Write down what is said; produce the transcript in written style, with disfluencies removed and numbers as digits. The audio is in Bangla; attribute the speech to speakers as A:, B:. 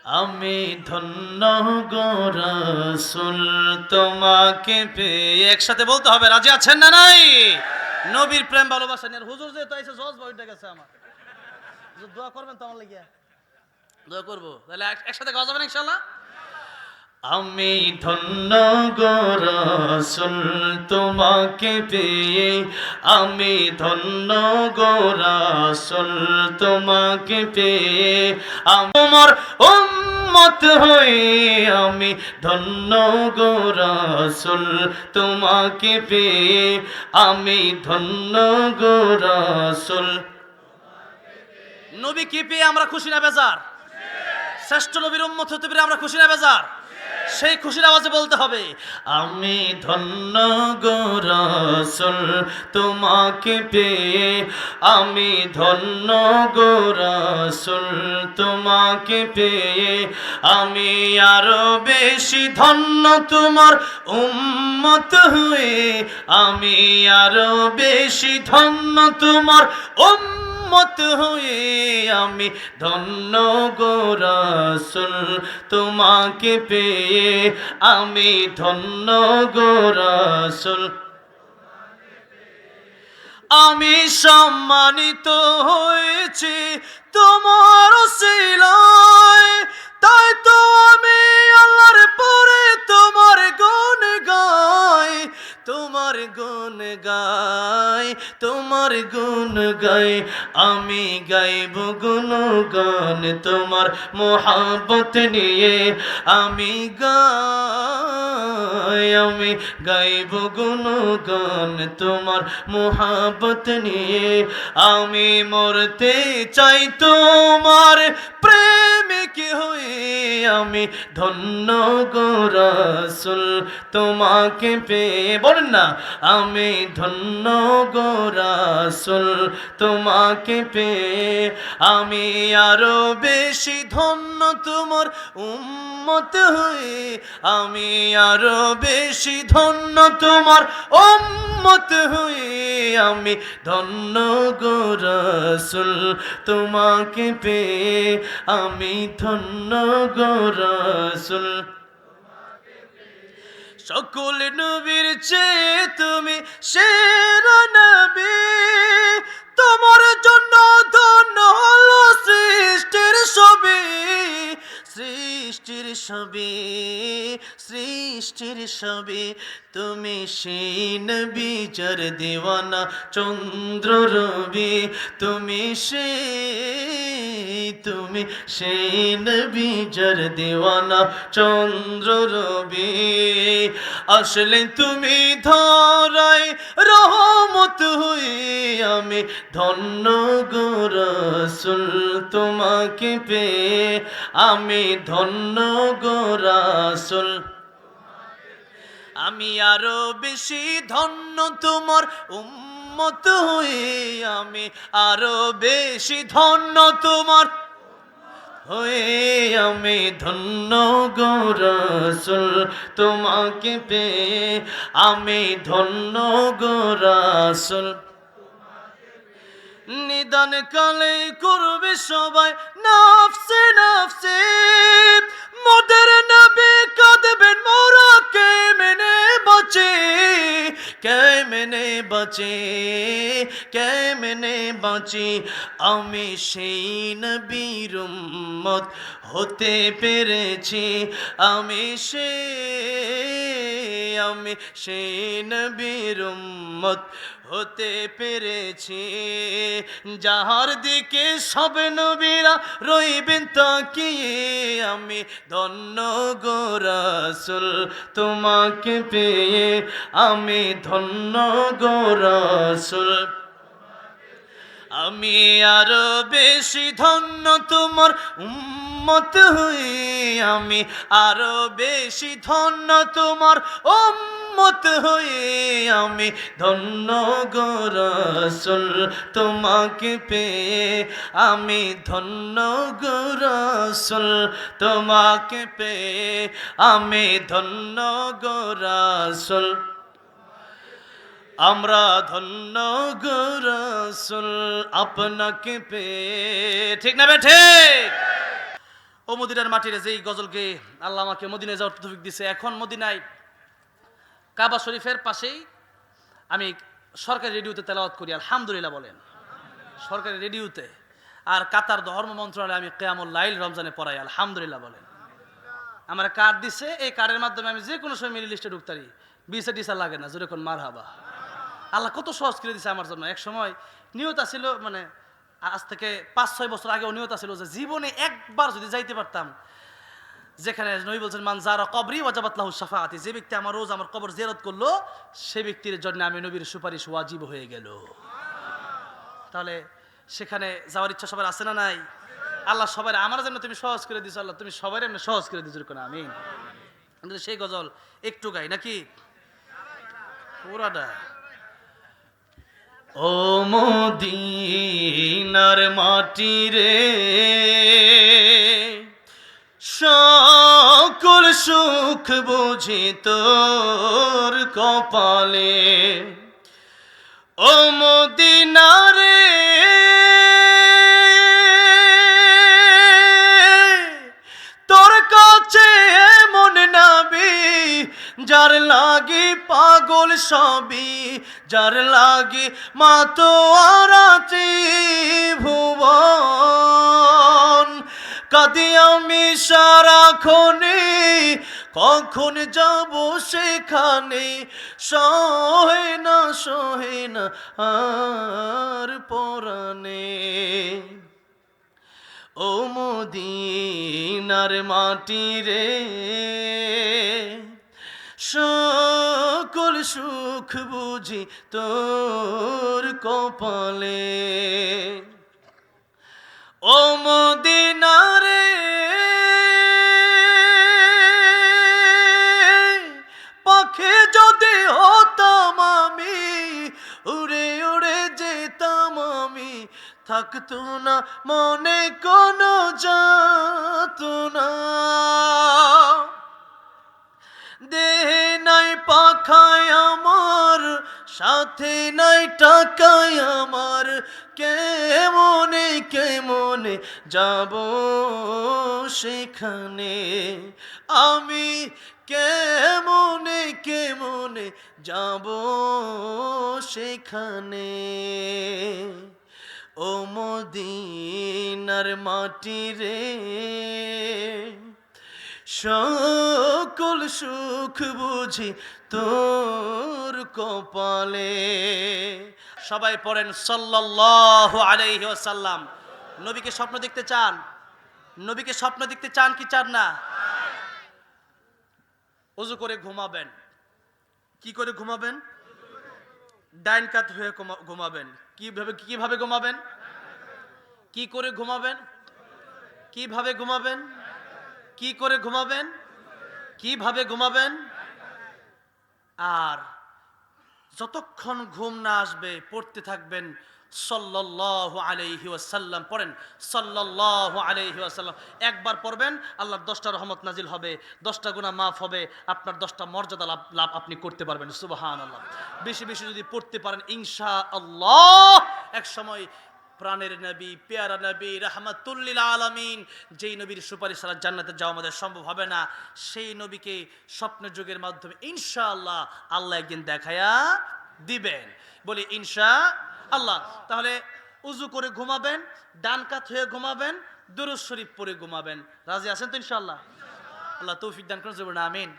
A: আমি ধন্য গো রাসূল তোমাকে পেয়ে। একসাথে বলতে হবে, রাজি আছেন না নাই? নবীর প্রেম ভালোবাসা নিয়ে হুজুর যে তো এসে সহজ বইটা গেছে আমার। হুজুর দোয়া করবেন তো আমার লাগিয়া? দোয়া করব, তাহলে একসাথে গাওয়া যাবে না ইনশাআল্লাহ? আমি ধন্য গো রাসূল তোমাকে পেয়ে, আমি ধন্য গো রাসূল তোমাকে পেয়ে, আমার উম্মত হয়ে আমি ধন্য গো রাসূল তোমাকে পেয়ে, আমি ধন্য গো রাসূল। নবী কি পেয়ে আমরা খুশি না বেজার? শ্রেষ্ঠ নবীর উম্মত হতে পেরে আমরা খুশি না বেজার? সেই খুশির আওয়াজে বলতে হবে, আমি ধন্য গো রাসূল তোমাকে পেয়ে, আমি ধন্য গো রাসূল তোমাকে পেয়ে, আমি আরো বেশি ধন্য তোমার উম্মত হয়ে, আমি আরো বেশি ধন্য তোমার উম্মত হয়ে, আমি ধন্য গো রাসূল তোমাকে পেয়ে, আমি ধন্য গো রাসূল। আমি সম্মানিত হয়েছি তোমার ওসিলায়, তাই তো আমি আল্লাহর পরে তোমার গুণ গাই, তোমার গুণ গাই, তোমার গুণ গাই। আমি গাইব গুণগান তোমার মোহাব্বত নিয়ে, আমি গাই, আমি গাইব গুণগান তোমার মোহাব্বত নিয়ে। আমি মরতে চাই তোমার প্রেমিক হয়ে, আমি ধন্য গো রাসূল তোমাকে পেয়ে। বলেন না, আমি ধন্য গো রাসূল তোমাকে পেয়ে, আমি আরো বেশি ধন্য তোমার উম্মত হয়ে, আমি আরো বেশি ধন্য তোমার উম্মত হয়ে, আমি ধন্য গো রাসূল তোমাকে পেয়ে, আমি ধন্য গো রাসূল। সকল নবীর চেয়ে তুমি সেরা নবী, তোমার জন্য ধন্য হলো সৃষ্টির সবই, সৃষ্টির সবই, সৃষ্টির সবই। তুমি সেই নবী যার দিওয়ানা চন্দ্র রবি, তুমি সেই নবী যার দিওয়ানা চন্দ্র রবি। আসলে তুমি ধরাই রহমত হয়ে, আমি ধন্য গো রাসূল তোমাকে পেয়ে, আমি ধন্য গো রাসূল। আমি আরো বেশি ধন্য তোমার উম্মত হয়ে, আমি আরো বেশি ধন্য তোমার হয়ে, আমি ধন্য গো রাসূল তোমাকে পেয়ে, আমি ধন্য গো রাসূল। নিদান কালে করবে সবাই নফসে নফসে, মোদের নবী কাঁদবেন মোরা কেমনে বাঁচে, কেমনে বাঁচে, কেমনে বাঁচি। আমি সেই নবীর উম্মত হতে পেরেছি, আমি সেই নবীর উম্মত হতে পেরেছি, যাহার দিকে সব নবীরা রইবেন তাকিয়ে, আমি ধন্য গো রাসূল তোমাকে পেয়ে, আমি ধন্য গো রাসূল। আমি আরো বেশি ধন্য তোমার উম্মত হয়ে, আমি আরো বেশি ধন্য তোমার উম্মত হয়ে, আমি ধন্য গো রাসূল তোমাকে পেয়ে, আমি ধন্য গো রাসূল তোমাকে পেয়ে, আমি ধন্য গো রাসূল। আমরা ধন্য গো রাসূল আপনাকে পেয়ে। ঠিক না বেঠে? ও মদিনার মাটির যেই গজলকে আল্লাহ আমাকে মদিনায় যাওয়ার তৌফিক দিছে, এখন মদিনায় কাবা শরীফের পাশেই আমি সরকারি রেডিওতে তেলাওয়াত করি, আলহামদুলিল্লাহ বলেন, সরকারি রেডিওতে। আর কাতার ধর্ম মন্ত্রণালয়ে আমি কিয়ামুল লাইল রমজানে পড়াই, আলহামদুলিল্লাহ বলেন। আমার কার্ড দিছে, এই কার্ডের মাধ্যমে আমি যে কোনো সময় মিলি লিস্টে ঢুকতে পারি, ভিসা টিসা লাগে না, যেরকম মারহাবা। আল্লাহ কত সহজ করে দিছে আমার জন্য। এক সময় নিয়ত আছিল, মানে আজ থেকে 5-6 বছর আগেও নিয়ত আছিল যে জীবনে একবার যদি যাইতে পারতাম যেখানে নবী বলছেন মান যারা কবরি ওয়াজাবাত লাহু শাফাআতি, যে ব্যক্তি আমার রোজ আমার কবর জিয়ারত করলো সে ব্যক্তির জন্য আমি নবীর সুপারিশ ওয়াজিব হয়ে গেল। তাহলে সেখানে যাওয়ার ইচ্ছা সবার আছে না নাই? আল্লাহ সবাই আমার জন্য তুমি সহজ করে দিছো, আল্লাহ তুমি সবাই এমনি সহজ করে দিছো কোন আমিন। কিন্তু সেই গজল একটু গাই নাকি পুরাটা? ও মদিনার মাটি রে, সকল সুখ বুঝি তোর কপালে। ও মদিনা রে, তোর কাছে এমন নবী যার লাগি পাগল সবই, যার লাগি মাতোয়ারাতি ভুবন। কাঁদি আমি সারাক্ষণে, কখন যাব সেখানে, সহে না আর পরাণে। ও মদিনার মাটি রে, সকল সুখ বুঝি তোর কপালে। ও মদিনা রে, পাখি যদি হতাম আমি, উড়ে উড়ে যেতাম আমি, থাকতো না মনে কোনো যাতনা। দেহে নাই পাখায় আমার, সাথে নাই টাকায় আমার, কেমনে যাব সেখানে আমি, কেমনে যাব সেখানে। ও মদিনার মাটি রে, সকল সুখ বুঝি তোর কপালে। সবাই পড়েন সাল্লাল্লাহু আলাইহি ওয়াসাল্লাম। নবীকে স্বপ্ন দেখতে চান? নবীকে স্বপ্ন দেখতে চান কি চান না? ওযু করে ঘুমাবেন। কি করে ঘুমাবেন? ডাইন কাত হয়ে ঘুমাবেন। কিভাবে ঘুমাবেন? কি করে ঘুমাবেন? কিভাবে ঘুমাবেন? কি করে ঘুমাবেন? কিভাবে ঘুমাবেন? আর যতক্ষণ ঘুম না আসবে পড়তে থাকবেন সাল্লাল্লাহু আলাইহি ওয়াসাল্লাম। পড়েন সাল্লাল্লাহু আলাইহি ওয়াসাল্লাম। একবার পড়বেন, আল্লাহর 10টা রহমত নাজিল হবে, 10টা গুনাহ মাফ হবে, আপনার 10টা মর্যাদা লাভ আপনি করতে পারবেন। সুবহানাল্লাহ। বেশি বেশি যদি পড়তে পারেন ইনশাআল্লাহ এক সময় প্রাণের নবী, পেয়ারা নবী, রাহমাতুল লিল আলামিন, যেই নবীর সুপারিশ ছাড়া জান্নাতে যাওয়া আমাদের সম্ভব হবে না, সেই নবীকে স্বপ্ন যুগের মাধ্যমে ইনশাআল্লাহ আল্লাহ একদিন দেখায়া দিবেন। বলি ইনশাআল্লাহ। তাহলে উযু করে ঘুমাবেন, ডান কাত হয়ে ঘুমাবেন, দুরূদ শরীফ পড়ে ঘুমাবেন। রাজি আছেন তো ইনশাআল্লাহ? আল্লাহ তৌফিক দান করুন, আমিন।